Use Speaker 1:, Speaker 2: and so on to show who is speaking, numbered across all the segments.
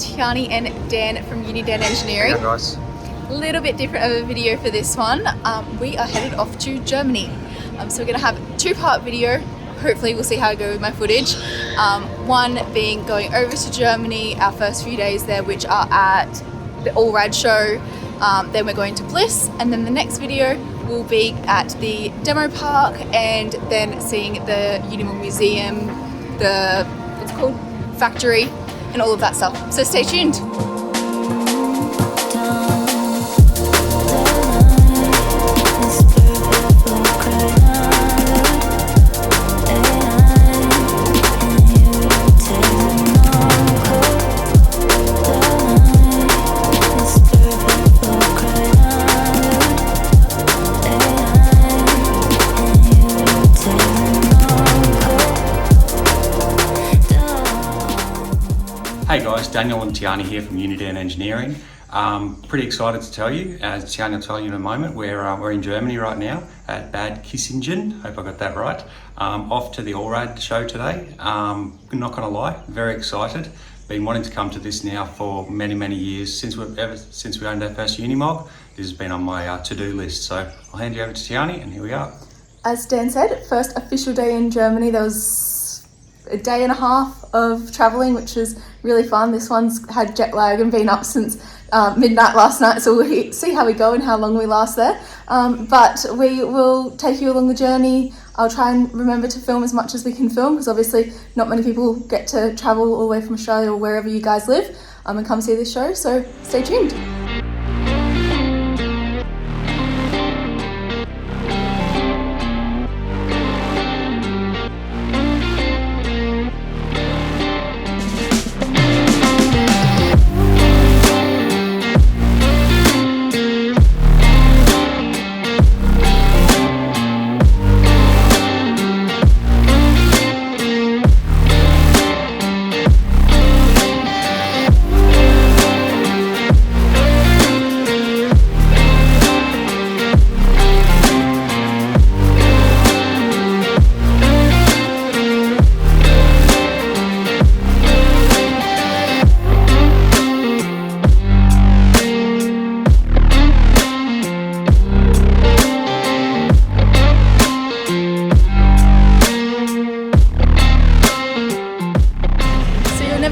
Speaker 1: Tiarni and Dan from Unidan Engineering.
Speaker 2: Hey guys.
Speaker 1: A little bit different of a video for this one. We are headed off to Germany. So we're going to have a two-part video. Hopefully we'll see how I go with my footage. One being going over to Germany, our first few days there, which are at the Allrad Show. Then we're going to Bliss, and then the next video will be at the demo park and then seeing the Unimog museum, the what's it called, factory, and all of that stuff. So stay tuned.
Speaker 2: Hey guys, Daniel and Tiarni here from Unidan Engineering. Pretty excited to tell you, as Tiarni will tell you in a moment, we're in Germany right now at Bad Kissingen. Hope I got that right. Off to the Allrad show today. Not gonna lie, very excited. Been wanting to come to this now for many years, since we owned our first Unimog. This has been on my to-do list. So I'll hand you over to Tiarni, and here we are.
Speaker 1: As Dan said, first official day in Germany. There was a day and a half of traveling, which was really fun. This one's had jet lag and been up since midnight last night, so we'll see how we go and how long we last there. But we will take you along the journey. I'll try and remember to film as much as we can film, because obviously not many people get to travel all the way from Australia or wherever you guys live and come see this show, so stay tuned.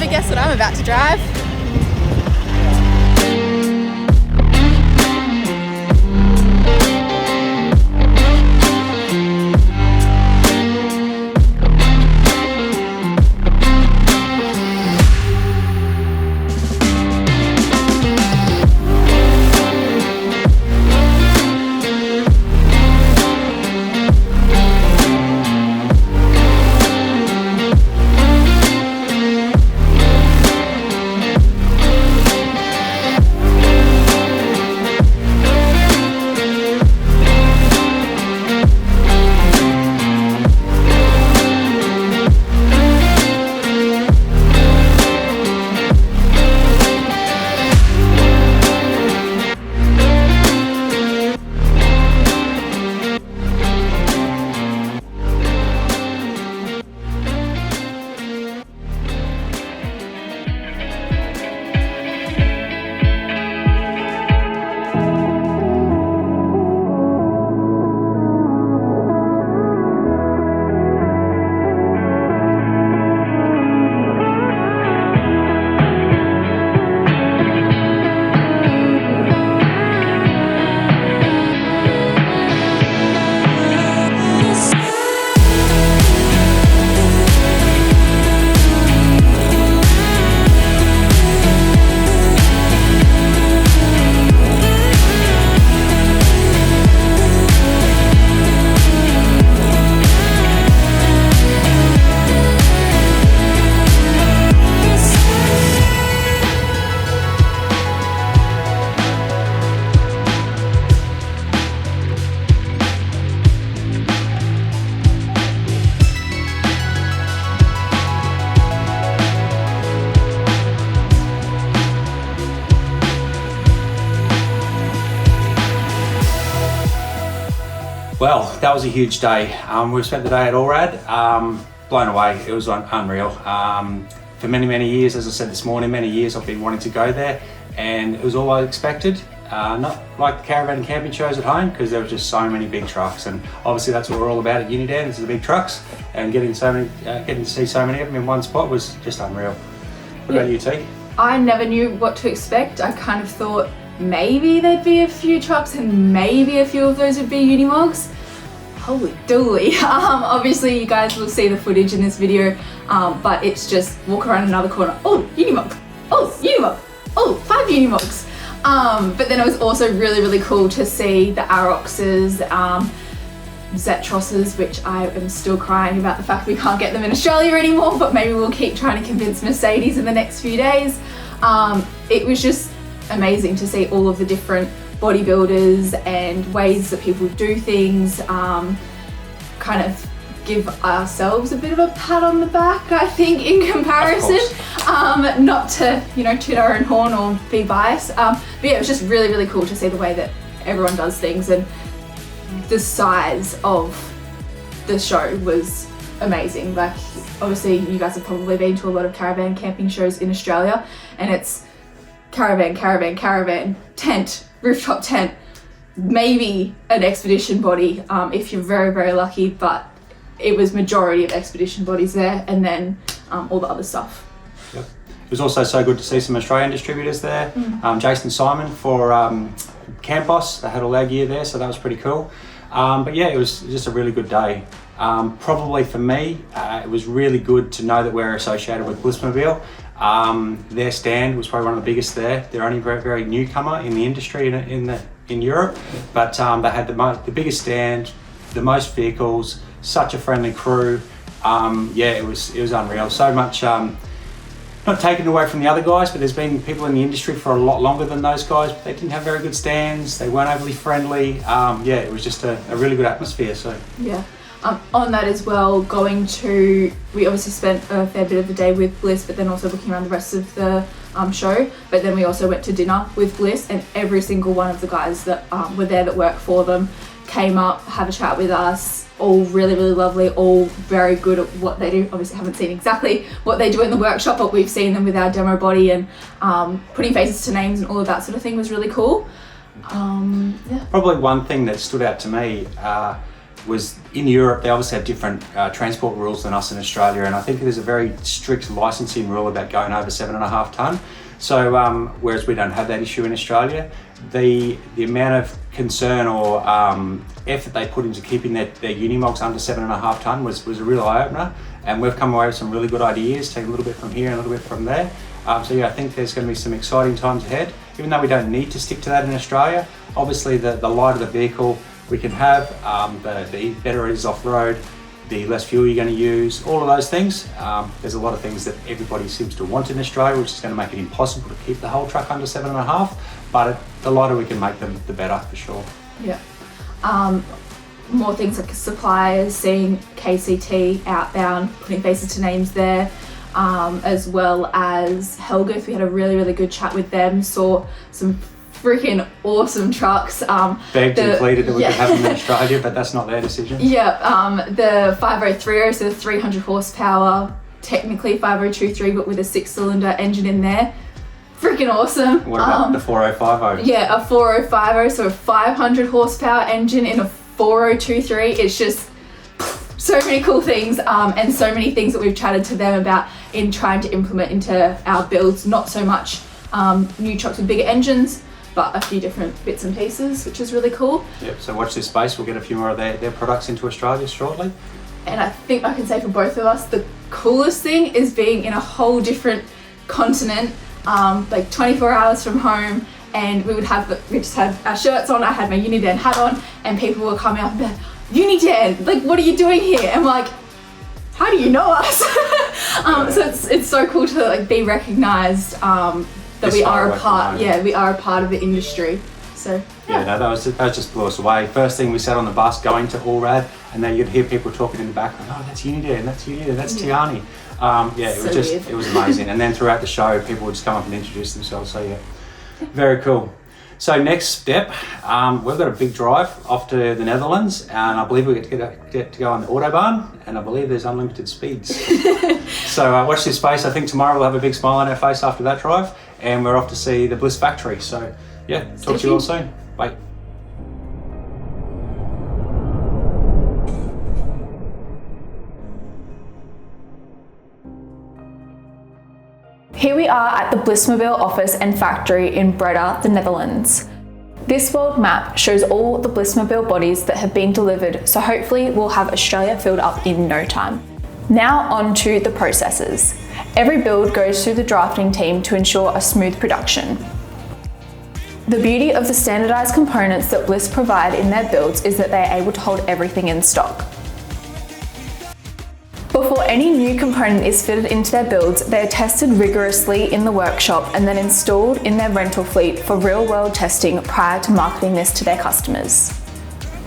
Speaker 1: Guess what I'm about to drive?
Speaker 2: Well, that was a huge day. We spent the day at Allrad. Blown away. It was unreal. for many, many years, as I said this morning, many years I've been wanting to go there, and it was all I expected. Not like the caravan and camping shows at home, because there was just so many big trucks, and obviously that's what we're all about at Unidan, is the big trucks, and getting to see so many of them in one spot was just unreal. What about you, T?
Speaker 1: I never knew what to expect. I kind of thought maybe there'd be a few trucks and maybe a few of those would be Unimogs. Holy dooly. Obviously you guys will see the footage in this video, but it's just walk around another corner. Oh, Unimog. Oh, Unimog. Oh, 5 Unimogs. But then it was also really, really cool to see the Aroxes, Zetroses, which I am still crying about the fact we can't get them in Australia anymore, but maybe we'll keep trying to convince Mercedes in the next few days. It was just amazing to see all of the different bodybuilders and ways that people do things, kind of give ourselves a bit of a pat on the back, I think, in comparison. Not to, toot our own horn or be biased, but yeah, it was just really, really cool to see the way that everyone does things, and the size of the show was amazing. Like, obviously you guys have probably been to a lot of caravan camping shows in Australia, and it's caravan, tent, rooftop tent, maybe an expedition body if you're very, very lucky, but it was majority of expedition bodies there, and then all the other stuff.
Speaker 2: Yep. It was also so good to see some Australian distributors there. Jason Simon for Campos, they had all their gear there, so that was pretty cool. But yeah, it was just a really good day. Probably for me, it was really good to know that we're associated with Bliss Mobil. Their stand was probably one of the biggest there. They're only very, very newcomer in the industry in Europe, but they had the biggest stand, the most vehicles, such a friendly crew. Yeah, it was unreal. So much, not taken away from the other guys, but there's been people in the industry for a lot longer than those guys, but they didn't have very good stands, they weren't overly friendly. Yeah, it was just a really good atmosphere. So
Speaker 1: yeah. On that as well, we obviously spent a fair bit of the day with Bliss, but then also looking around the rest of the show, but then we also went to dinner with Bliss, and every single one of the guys that were there that work for them came up, have a chat with us, all really, really lovely, all very good at what they do. Obviously haven't seen exactly what they do in the workshop, but we've seen them with our demo body, and putting faces to names and all of that sort of thing was really cool. Yeah.
Speaker 2: Probably one thing that stood out to me was in Europe, they obviously have different transport rules than us in Australia, and I think there's a very strict licensing rule about going over 7.5 tonne. So whereas we don't have that issue in Australia, the amount of concern or effort they put into keeping their Unimogs under 7.5 tonne was a real eye-opener, and we've come away with some really good ideas, taking a little bit from here and a little bit from there. So yeah, I think there's going to be some exciting times ahead, even though we don't need to stick to that in Australia. Obviously the lighter the vehicle we can have, the better it is off-road, the less fuel you're going to use, all of those things. There's a lot of things that everybody seems to want in Australia, which is going to make it impossible to keep the whole truck under 7.5, but the lighter we can make them, the better, for sure.
Speaker 1: Yeah. More things like suppliers, seeing KCT outbound, putting faces to names there, as well as Helguth. We had a really, really good chat with them, saw some freaking awesome trucks.
Speaker 2: Begged and pleaded that we could have them in Australia, but that's not their decision.
Speaker 1: Yeah, the 5030, so the 300 horsepower, technically 5023, but with a 6-cylinder engine in there. Freaking awesome.
Speaker 2: What about the 4050?
Speaker 1: Yeah, a 4050, so a 500 horsepower engine in a 4023. It's just so many cool things, and so many things that we've chatted to them about in trying to implement into our builds. Not so much new trucks with bigger engines, but a few different bits and pieces, which is really cool.
Speaker 2: Yep, so watch this space. We'll get a few more of their products into Australia shortly.
Speaker 1: And I think I can say for both of us, the coolest thing is being in a whole different continent, like 24 hours from home, and we just had our shirts on, I had my Unidan hat on, and people were coming up and like, Unidan, like, what are you doing here? And I'm like, how do you know us? So it's so cool to like be recognised, that we are a part. Yeah, we are a part of the industry. So
Speaker 2: yeah, no, that just blew us away. First thing we sat on the bus going to Allrad, and then you'd hear people talking in the background. Oh, that's Unidan, that's Tiarni. Yeah, it was just weird. It was amazing. And then throughout the show, people would just come up and introduce themselves. So yeah, very cool. So next step, we've got a big drive off to the Netherlands, and I believe we get to go on the Autobahn, and I believe there's unlimited speeds. So watch this space. I think tomorrow we'll have a big smile on our face after that drive, and we're off to see the Bliss factory. So yeah, talk to you all soon. Bye.
Speaker 1: Here we are at the Bliss Mobil office and factory in Breda, the Netherlands. This world map shows all the Bliss Mobil bodies that have been delivered, so hopefully we'll have Australia filled up in no time. Now on to the processes. Every build goes through the drafting team to ensure a smooth production. The beauty of the standardised components that Bliss provide in their builds is that they are able to hold everything in stock. Before any new component is fitted into their builds, they are tested rigorously in the workshop and then installed in their rental fleet for real-world testing prior to marketing this to their customers.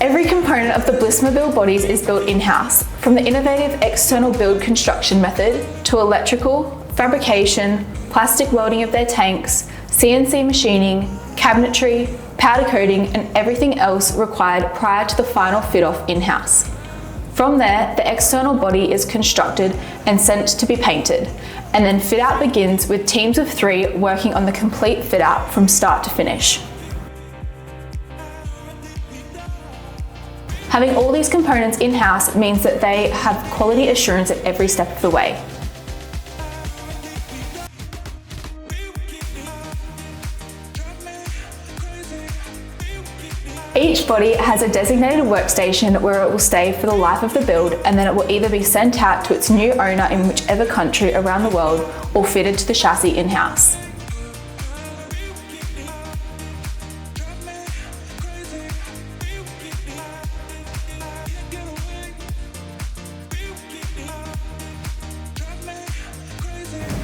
Speaker 1: Every component of the Bliss Mobil bodies is built in-house, from the innovative external build construction method to electrical, fabrication, plastic welding of their tanks, CNC machining, cabinetry, powder coating, and everything else required prior to the final fit-off in-house. From there, the external body is constructed and sent to be painted, and then fit-out begins with teams of 3 working on the complete fit-out from start to finish. Having all these components in-house means that they have quality assurance at every step of the way. Each body has a designated workstation where it will stay for the life of the build, and then it will either be sent out to its new owner in whichever country around the world or fitted to the chassis in-house.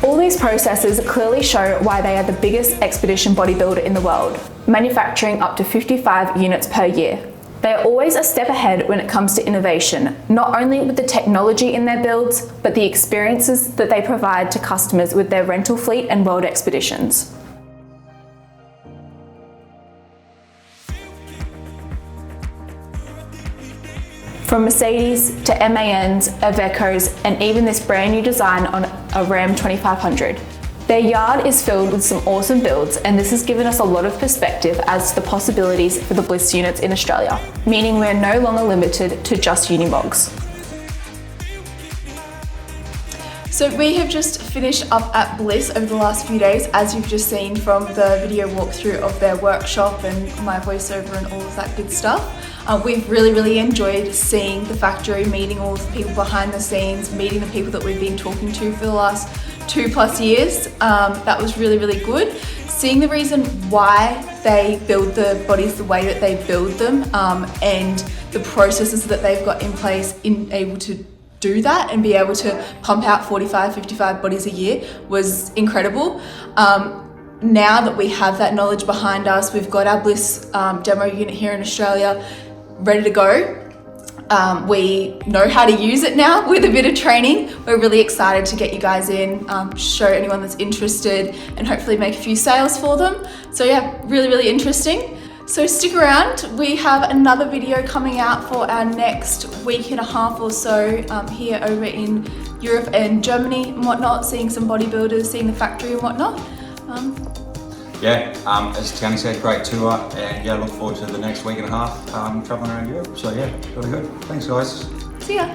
Speaker 1: All these processes clearly show why they are the biggest expedition bodybuilder in the world, manufacturing up to 55 units per year. They are always a step ahead when it comes to innovation, not only with the technology in their builds, but the experiences that they provide to customers with their rental fleet and world expeditions. From Mercedes to MANs, Ivecos, and even this brand new design on a Ram 2500. Their yard is filled with some awesome builds, and this has given us a lot of perspective as to the possibilities for the Bliss units in Australia, meaning we're no longer limited to just Unimogs. So we have just finished up at Bliss over the last few days, as you've just seen from the video walkthrough of their workshop and my voiceover and all of that good stuff. We've really enjoyed seeing the factory, meeting all the people behind the scenes, meeting the people that we've been talking to for the last 2+ years. That was really good. Seeing the reason why they build the bodies the way that they build them, and the processes that they've got in place in able to do that and be able to pump out 45-55 bodies a year was incredible. Now that we have that knowledge behind us, we've got our Bliss demo unit here in Australia ready to go. We know how to use it now with a bit of training. We're really excited to get you guys in, show anyone that's interested, and hopefully make a few sales for them. So yeah, really interesting. So stick around, we have another video coming out for our next week and a half or so here over in Europe and Germany and whatnot, seeing some bodybuilders, seeing the factory and whatnot.
Speaker 2: As Tiarni said, great tour, and yeah, look forward to the next week and a half traveling around Europe. So yeah, really good. Thanks guys.
Speaker 1: See ya.